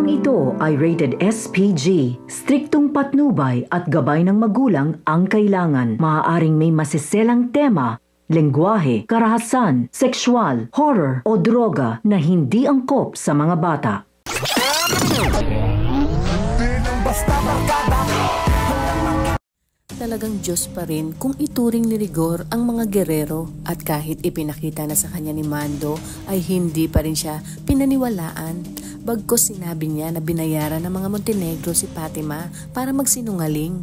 Programang ito ay rated SPG. Striktong patnubay at gabay ng magulang ang kailangan. Maaaring may masiselang tema, lengguwahe, karahasan, sexual, horror o droga na hindi angkop sa mga bata. Talagang Diyos pa rin kung ituring ni Rigor ang mga gerero at kahit ipinakita na sa kanya ni Mando ay hindi pa rin siya pinaniwalaan. Bagkus sinabi niya na binayaran ng mga Montenegro si Fatima para magsinungaling.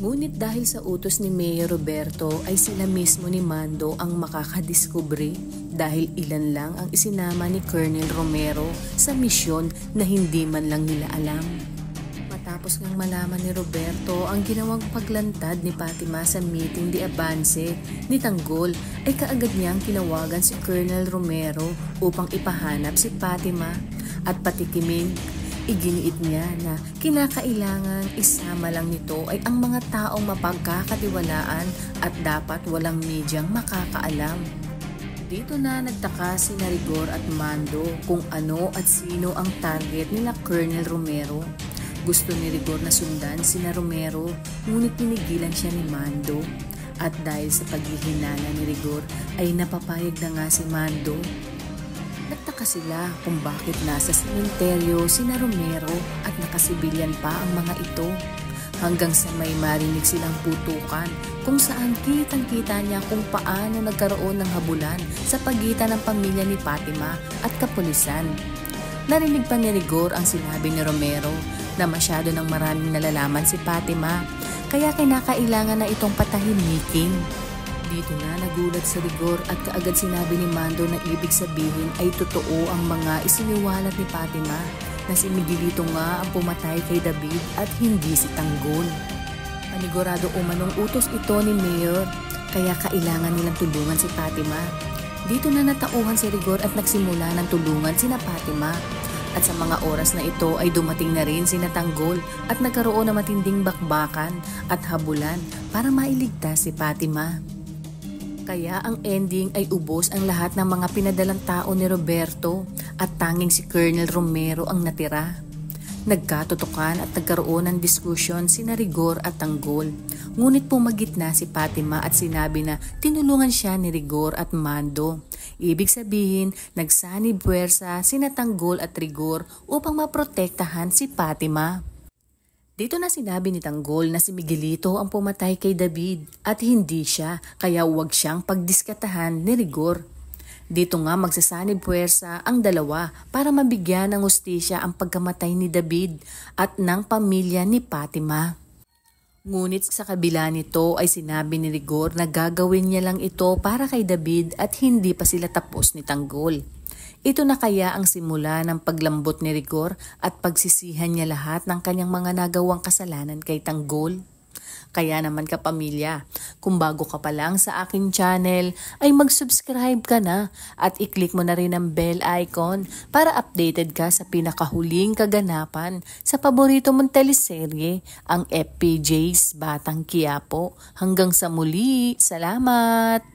Ngunit dahil sa utos ni Mayor Roberto ay sila mismo ni Mando ang makakadiskubre dahil ilan lang ang isinama ni Colonel Romero sa misyon na hindi man lang nila alam. Matapos ngang malaman ni Roberto ang ginawang paglantad ni Fatima sa meeting di Avance ni Tanggol ay kaagad niyang kinawagan si Colonel Romero upang ipahanap si Fatima at patikimin. Iginiit niya na kinakailangan isama lang nito ay ang mga taong mapagkakatiwalaan at dapat walang medyang makakaalam. Dito na nagtaka si Rigor at Mando kung ano at sino ang target nila Colonel Romero. Gusto ni Rigor na sundan sina Romero, ngunit pinigilan siya ni Mando. At dahil sa paghihinala ni Rigor ay napapayag na nga si Mando. Nagtaka sila kung bakit nasa sementeryo sina Romero at nakasibilyan pa ang mga ito. Hanggang sa may marinig silang putukan kung saan kitang-kita niya kung paano nagkaroon ng habulan sa pagitan ng pamilya ni Fatima at kapulisan. Narinig pa ni Rigor ang sinabi ni Romero na masyado ng maraming nalalaman si Fatima, kaya kinakailangan na itong patahimikin. Dito na nagulat si Rigor at kaagad sinabi ni Mando na ibig sabihin ay totoo ang mga isiniwalat ni Fatima na si Miguelito nga ang pumatay kay David at hindi si Tanggol. Panigurado umanong utos ito ni Mayor, kaya kailangan nilang tulungan si Fatima. Dito na natauhan si Rigor at nagsimula ng tulungan sina Fatima. At sa mga oras na ito ay dumating na rin sina Tanggol at nagkaroon ng matinding bakbakan at habulan para mailigtas si Fatima. Kaya ang ending ay ubos ang lahat ng mga pinadalang tao ni Roberto at tanging si Colonel Romero ang natira. Nagkatutukan at nagkaroon ng diskusyon sina Rigor at Tanggol. Ngunit pumagitna si Fatima at sinabi na tinulungan siya ni Rigor at Mando. Ibig sabihin, nagsanib puwersa sina Tanggol at Rigor upang maprotektahan si Fatima. Dito na sinabi ni Tanggol na si Miguelito ang pumatay kay David at hindi siya, kaya huwag siyang pagdiskatahan ni Rigor. Dito nga magsasanib puwersa ang dalawa para mabigyan ng hustisya ang pagkamatay ni David at ng pamilya ni Fatima. Ngunit sa kabila nito ay sinabi ni Rigor na gagawin niya lang ito para kay David at hindi pa sila tapos ni Tanggol. Ito na kaya ang simula ng paglambot ni Rigor at pagsisihan niya lahat ng kanyang mga nagawang kasalanan kay Tanggol. Kaya naman kapamilya, kung bago ka pa lang sa aking channel ay mag-subscribe ka na at i-click mo na rin ang bell icon para updated ka sa pinakahuling kaganapan sa paborito mong teleserye, ang FPJ's Batang Quiapo. Hanggang sa muli, salamat!